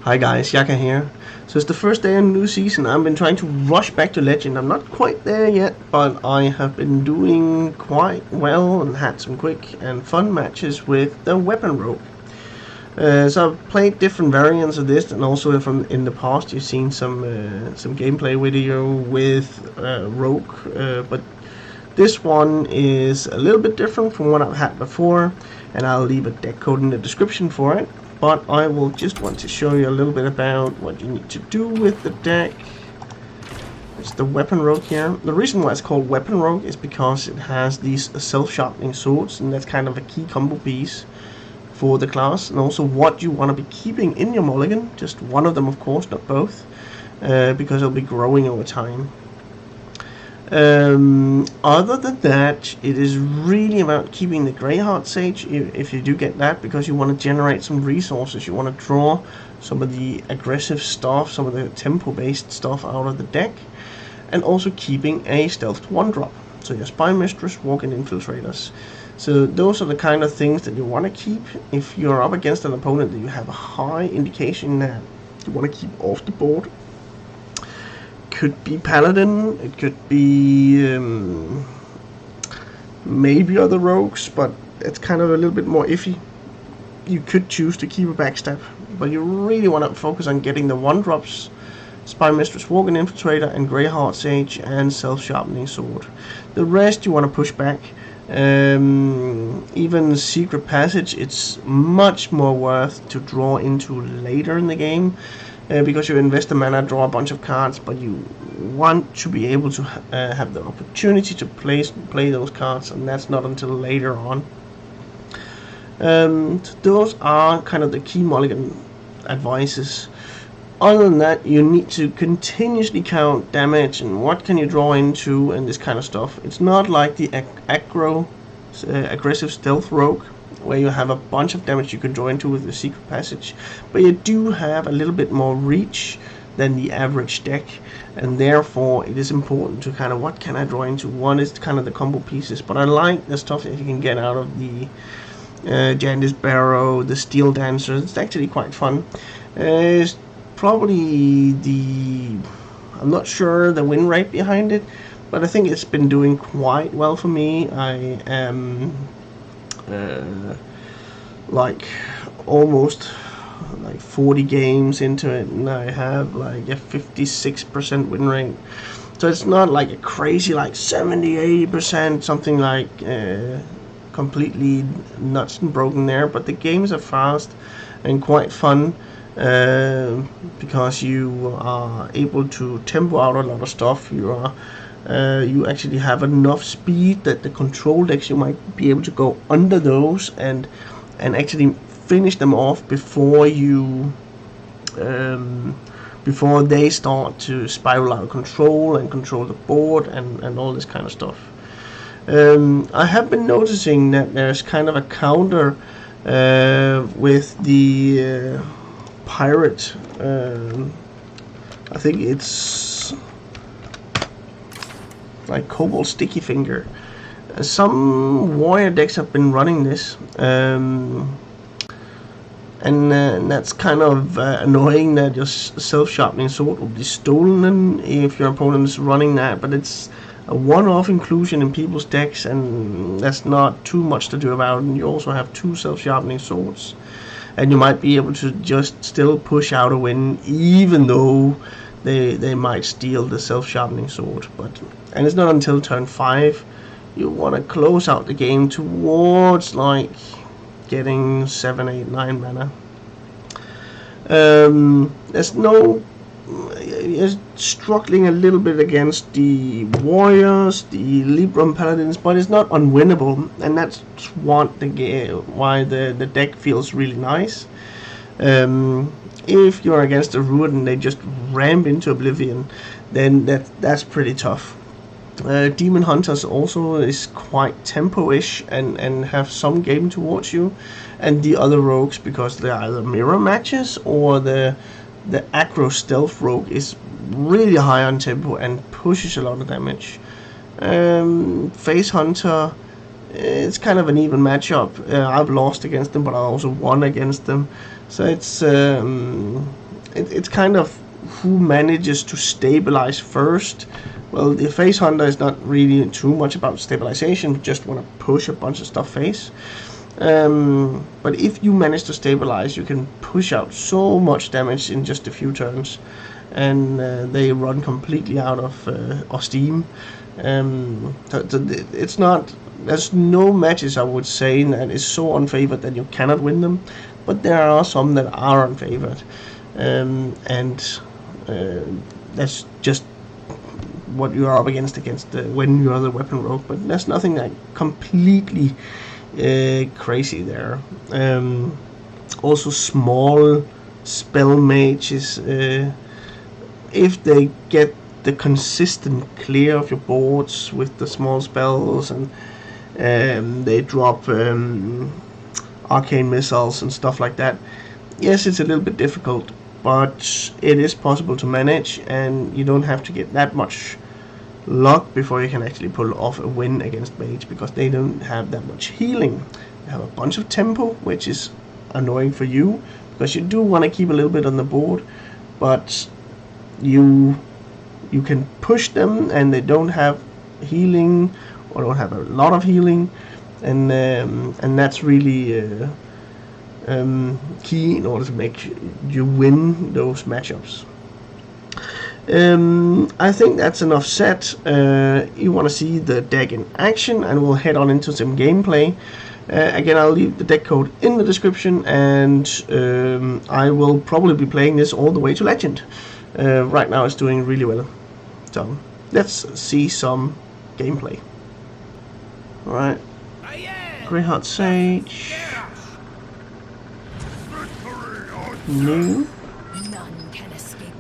Hi guys, Yacca here. So it's the first day in the new season. I've been trying to rush back to Legend. I'm not quite there yet, but I have been doing quite well and had some quick and fun matches with the Weapon Rogue. So I've played different variants of this, and also from in the past you've seen some gameplay video with Rogue, but this one is a little bit different from what I've had before, and I'll leave a deck code in the description for it. But I will just want to show you a little bit about what you need to do with the deck. It's the Weapon Rogue here. The reason why it's called Weapon Rogue is because it has these self-sharpening swords, and that's kind of a key combo piece for the class, and also what you want to be keeping in your mulligan. Just one of them, of course, not both, because it'll be growing over time. Other than that, it is really about keeping the Greyheart Sage, if you do get that, because you want to generate some resources. You want to draw some of the aggressive stuff, some of the tempo-based stuff out of the deck, and also keeping a stealthed 1-drop. So your Spy Mistress, Walk-in Infiltrators. So those are the kind of things that you want to keep if you're up against an opponent that you have a high indication that you want to keep off the board. Could be Paladin, it could be maybe other rogues, but it's kind of a little bit more iffy. You could choose to keep a backstab, but you really want to focus on getting the 1-drops, Spy Mistress, Walk-in Infiltrator, and Greyheart Sage, and Self-Sharpening Sword. The rest you want to push back. Even Secret Passage, it's much more worth to draw into later in the game. Because you invest the mana, draw a bunch of cards, but you want to be able to have the opportunity to play those cards, and that's not until later on. Those are kind of the key mulligan advices. Other than that, you need to continuously count damage and what can you draw into and this kind of stuff. It's not like the aggressive stealth rogue, where you have a bunch of damage you can draw into with the Secret Passage, but you do have a little bit more reach than the average deck, and therefore it is important to kind of what can I draw into, what is kind of the combo pieces. But I like the stuff that you can get out of the Jandy's Barrow, the Steel Dancer. It's actually quite fun. It's probably I'm not sure the win rate behind it, but I think it's been doing quite well for me. I am like almost like 40 games into it, and I have like a 56% win rate. So it's not like a crazy like 70-80%, something like completely nuts and broken there, but the games are fast and quite fun, because you are able to tempo out a lot of stuff. You actually have enough speed that the control decks, you might be able to go under those and actually finish them off before you before they start to spiral out of control and control the board and all this kind of stuff. I have been noticing that there's kind of a counter with the pirate. I think it's like Cobalt Sticky Finger. Some warrior decks have been running this, and that's kind of annoying that your self-sharpening sword will be stolen if your opponent is running that, but it's a one-off inclusion in people's decks, and that's not too much to do about. And you also have 2 self-sharpening swords, and you might be able to just still push out a win, even though they might steal the self-sharpening sword. And it's not until turn 5 you want to close out the game towards like getting 7, 8, 9 mana. You're struggling a little bit against the warriors, the Libram Paladins, but it's not unwinnable, and that's why the deck feels really nice. If you're against a Ruin and they just ramp into Oblivion, then that's pretty tough. Demon Hunters also is quite tempo-ish and have some game towards you, and the other rogues, because they're either mirror matches or the aggro stealth rogue is really high on tempo and pushes a lot of damage. Face Hunter, it's kind of an even matchup. I've lost against them, but I also won against them. So it's it's kind of who manages to stabilize first. Well, the face hunter is not really too much about stabilization, just want to push a bunch of stuff face. But if you manage to stabilize, you can push out so much damage in just a few turns, and they run completely out of steam. It's not. There's no matches I would say that is so unfavored that you cannot win them, but there are some that are unfavored, and that's just what you are up against when you are the weapon rogue. But there's nothing like completely crazy there. Also, small spell mages, if they get the consistent clear of your boards with the small spells, and they drop arcane missiles and stuff like that. Yes, it's a little bit difficult, but it is possible to manage, and you don't have to get that much luck before you can actually pull off a win against mage, because they don't have that much healing. They have a bunch of tempo, which is annoying for you, because you do want to keep a little bit on the board, but you can push them and they don't have healing, or don't have a lot of healing, and that's really key in order to make you win those matchups. I think that's enough said. You want to see the deck in action, and we'll head on into some gameplay. Again, I'll leave the deck code in the description, and I will probably be playing this all the way to Legend. Right now it's doing really well. So let's see some gameplay. Alright. Greyheart Sage. New.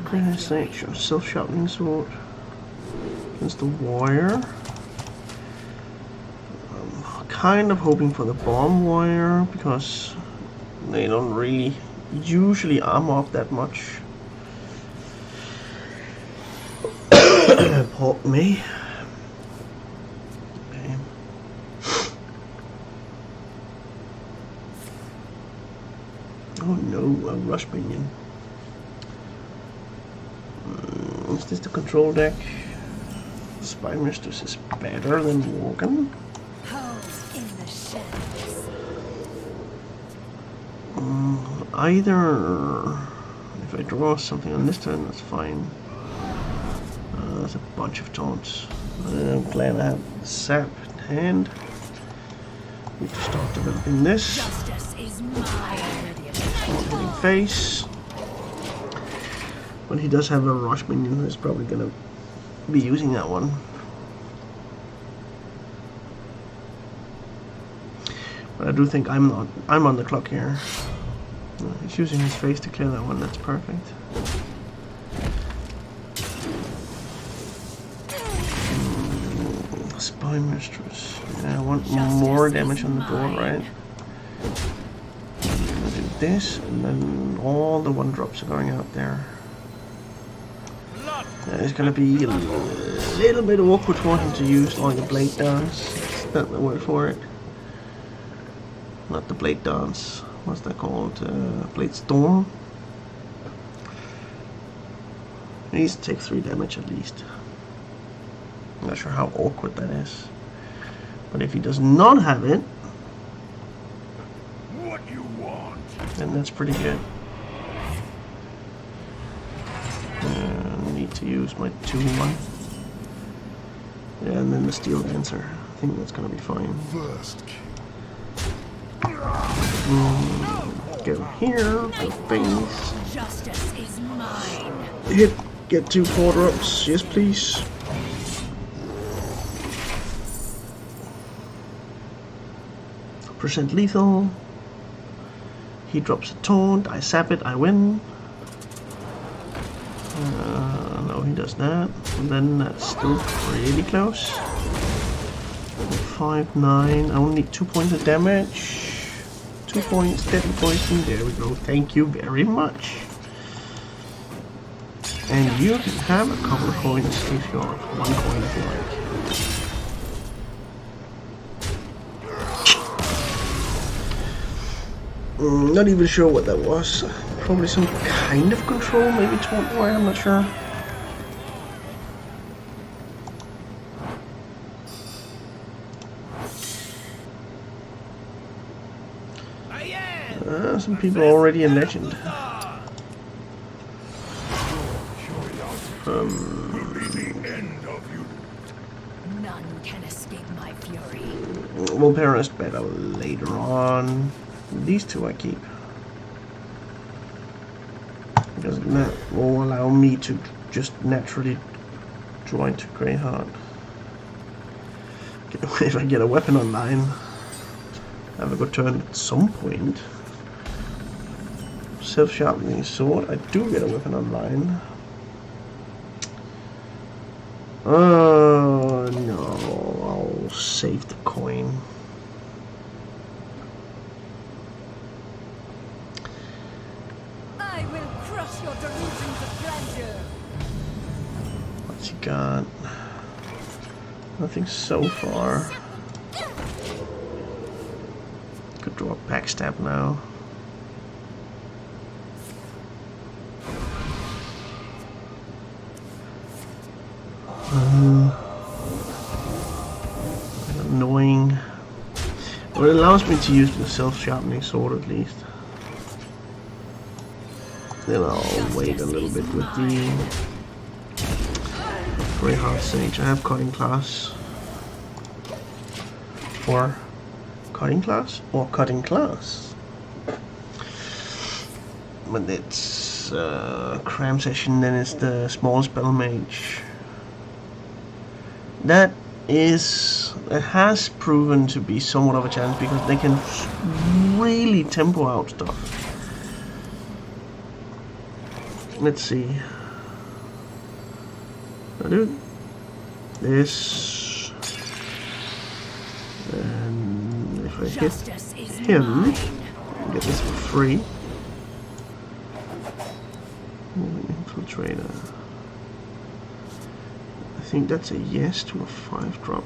Greyheart Sage, or self-sharpening sword. Against the warrior. I'm kind of hoping for the bomb warrior, because they don't really usually armor up that much. Pardon me. Okay. Oh no, a rush minion. Is this the control deck? Spy Mistress is better than Morgan. Either if I draw something on this turn, that's fine. There's a bunch of taunts. I'm glad I have sap in hand. Need to start developing this. Hitting face. But he does have a rush minion who's probably gonna be using that one. But I do think I'm on the clock here. He's using his face to clear that one. That's perfect. Spy Mistress. Yeah, I want more damage on the board, right? I'm gonna do this, and then all the 1-drops are going out there. It's gonna be a little bit awkward for him to use like the blade dance. That's not the word for it. Not the blade dance. What's that called? Blade storm. He needs to take 3 damage at least. I'm not sure how awkward that is. But if he does not have it, what you want, then that's pretty good. I need to use my 2-1. Yeah, and then the Steel Dancer. I think that's gonna be fine. First. Go here, go face. Justice is mine. Hit, get 2 4-drops, yes please. Percent lethal. He drops a taunt, I sap it, I win. No, he does that. And then that's still really close. 5, 9. I only need 2 points of damage. 2 points, deadly poison. There we go. Thank you very much. And you can have a couple of coins if you want. 1 coin if you like. Not even sure what that was. Probably some kind of control, maybe taunt wire, I'm not sure. Some people are already in Legend. None can escape my fury. We'll pair us better later on. These two I keep. Because that will allow me to just naturally join to Greyheart. If I get a weapon online, have a good turn at some point. Self-sharpening sword, I do get a weapon online. Oh no, I'll save the coin. I will crush your delusions of grandeur. What's he got? Nothing so far. Could draw a backstab now. Annoying. Well, it allows me to use the self-sharpening sword at least. Then I'll wait a little bit with the Greyheart Sage. I have cutting class. Or cutting class? Or cutting class. When it's cram session, then it's the small spell mage. That has proven to be somewhat of a challenge because they can really tempo out stuff. Let's see. I do this, and if I hit him, I get this for free. Infiltrator. I think that's a yes to a 5-drop.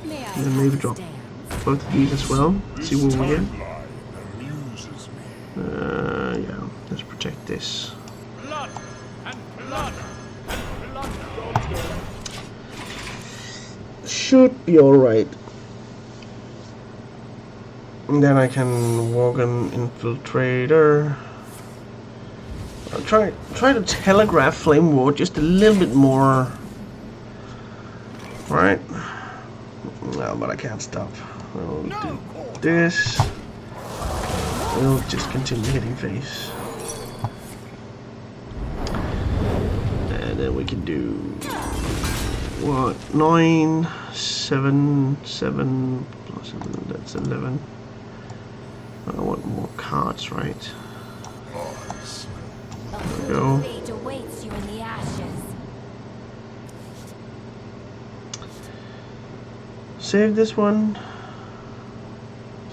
And then maybe drop both of these as well. See what we get. Yeah, let's protect this. Should be alright. And then I can walk an infiltrator. I'll try to telegraph Flame Ward just a little bit more. Right? No, but I can't stop. I'll do this. We'll just continue hitting face. And then we can do what? 9, 7, 7 plus 7, that's 11. I want more cards, right? There we go. Save this one.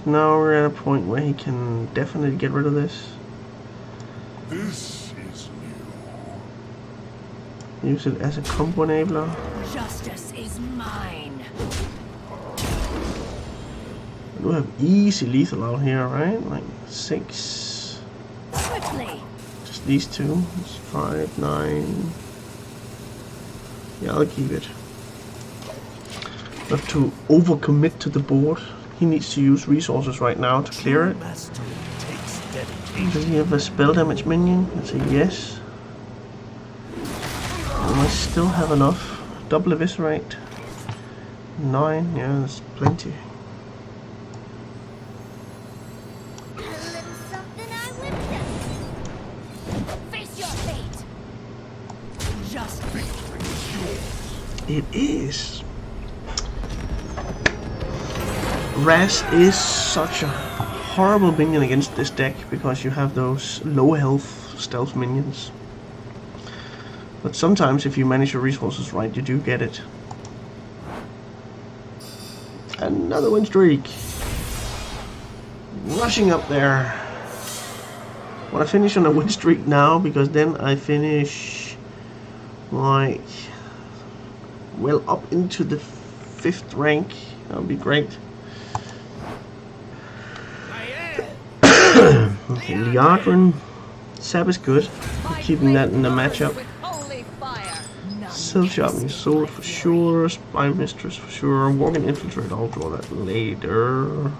So now we're at a point where he can definitely get rid of this. This is new. Use it as a combo enabler. Justice is mine. We do have easy lethal out here, right? Like 6. Swiftly. Just these two. It's 5, 9. Yeah, I'll keep it. Not to overcommit to the board. He needs to use resources right now to clear it. Does he have a spell damage minion? Let's say yes. And I still have enough. Double eviscerate. 9, yeah, that's plenty. It is. Raz is such a horrible minion against this deck because you have those low health stealth minions. But sometimes if you manage your resources right, you do get it. Another win streak. Rushing up there. I want to finish on a win streak now because then I finish like well up into the 5th rank. That would be great. Okay, Liardrin. Sap is good. I'm keeping that in the matchup. Self-sharpening sword for sure. Spy mistress for sure. Walking infiltrate. I'll draw that later.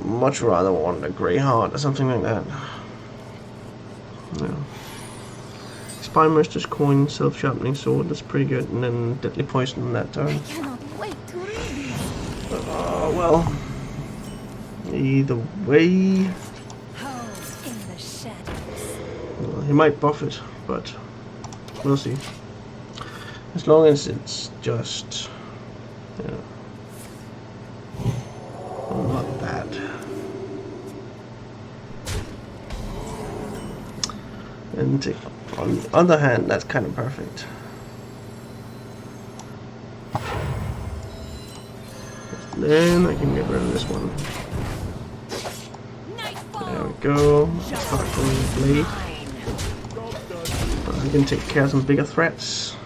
Much rather want a grey heart or something like that. Yeah. Spy mistress coin. Self-sharpening sword. That's pretty good. And then deadly poison on that turn. I cannot wait to read these. Well. Either way. Howls in the shadows. Well, he might buff it, but we'll see. As long as it's just, you know, not that. And on the other hand, that's kind of perfect. Then I can get rid of this one. There we go. Sparkling blade. I can take care of some bigger threats.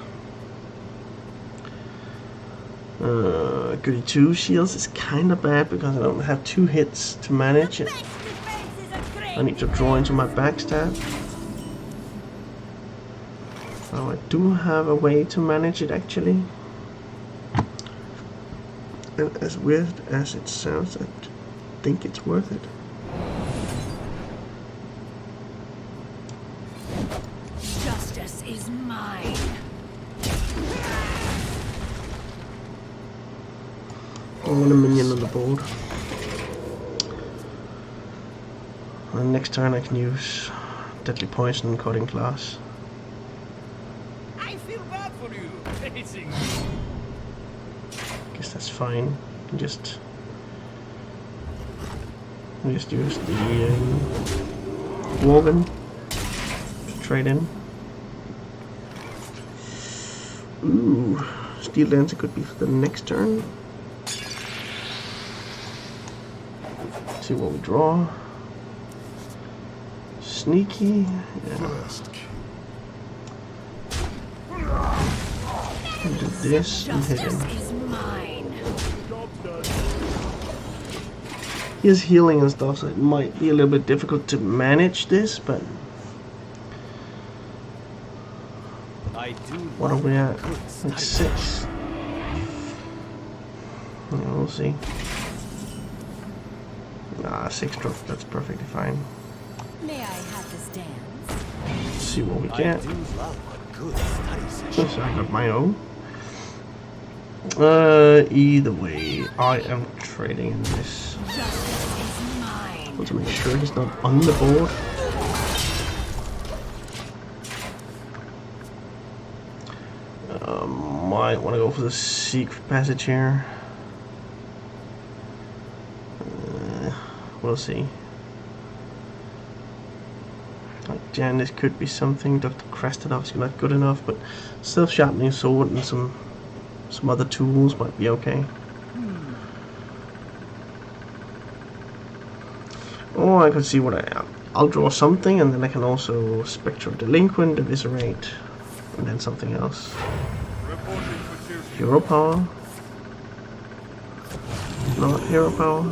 Goody 2 shields is kind of bad because I don't have 2 hits to manage it. I need to draw into my backstab. Oh, I do have a way to manage it actually. And as weird as it sounds, I think it's worth it. Justice is mine. I want a minion on the board. And next turn I can use Deadly Poison and Cutting Class. I feel bad for you. Facing. Guess that's fine. Just use the Woven to trade in. Ooh, Steel Dancer could be for the next turn. See what we draw. Sneaky. Yeah. Do this and hit him. Justice is mine. He has healing and stuff, so it might be a little bit difficult to manage this, but I do. what are we at? Like 6. Yeah, we'll see. Nah, 6 drop, that's perfectly fine. May I have this dance? Let's see what we I get. do love a good study session. So I got my own. Either way, I am trading in this. Justice is mine. Want to make sure he's not on the board. Might want to go for the secret passage here. We'll see. Like Janice could be something. Dr. Krastenov's not good enough, but self-sharpening sword and some other tools might be okay. Or I could see what I am. I'll draw something, and then I can also Spectral Delinquent, Eviscerate, and then something else. Hero Power. Not Hero Power.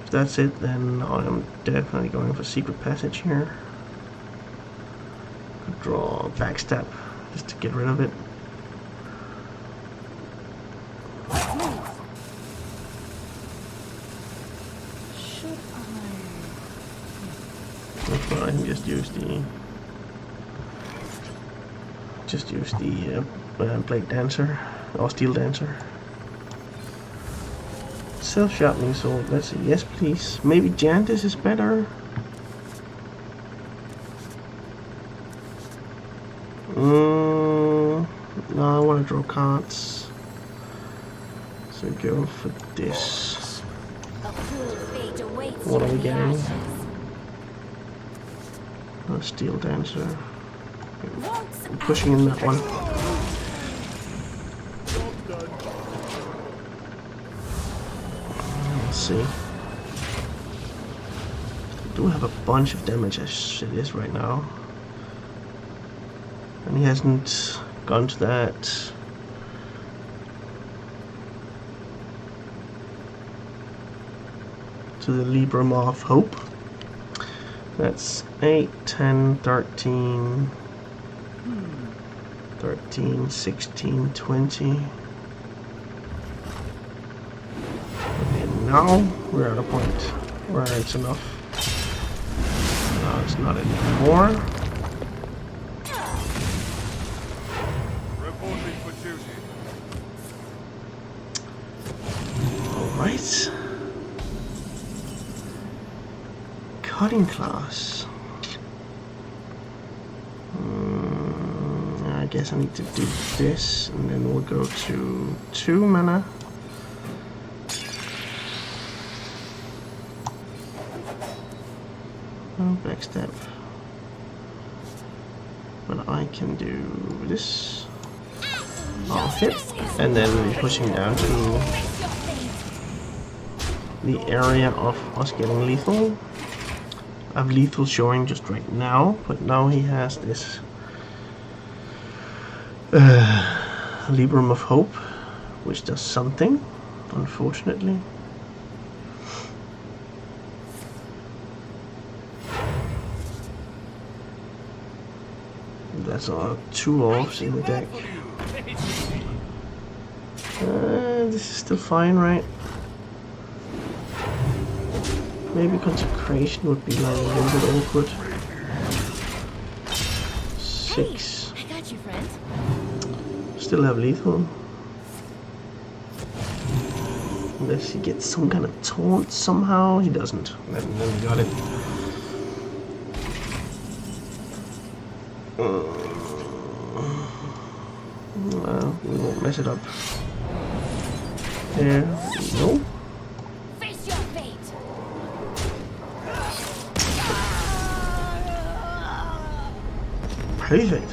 If that's it, then I am definitely going for Secret Passage here. Could draw Backstab just to get rid of it. That's why I can just use the Blade Dancer or Steel Dancer. Self-sharpening sword. Let's see. Yes, please. Maybe Jantis is better. No, I want to draw cards. So go for this. What are we getting? A Steel Dancer. I'm pushing in that one. Let's see. I do have a bunch of damage as it is right now. And he hasn't gone to that to the Libram of Hope. That's 8, 10, 13, 13, 16, 20. And now we're at a point where it's enough. No, it's not anymore. Reporting for duty. Alright. Cutting class. I guess I need to do this, and then we'll go to 2 mana. Oh, backstab. But I can do this. I'll hit, and then pushing down to the area of us getting lethal. I have lethal showing just right now, but now he has this Libram of Hope, which does something, unfortunately. That's our 2 offs in the deck. This is still fine, right? Maybe Consecration would be like a little bit awkward. 6. I got you, friend. Still have lethal. Unless he gets some kind of taunt somehow. He doesn't. Then we got it. Well, we won't mess it up. There we go. Face your fate. Perfect.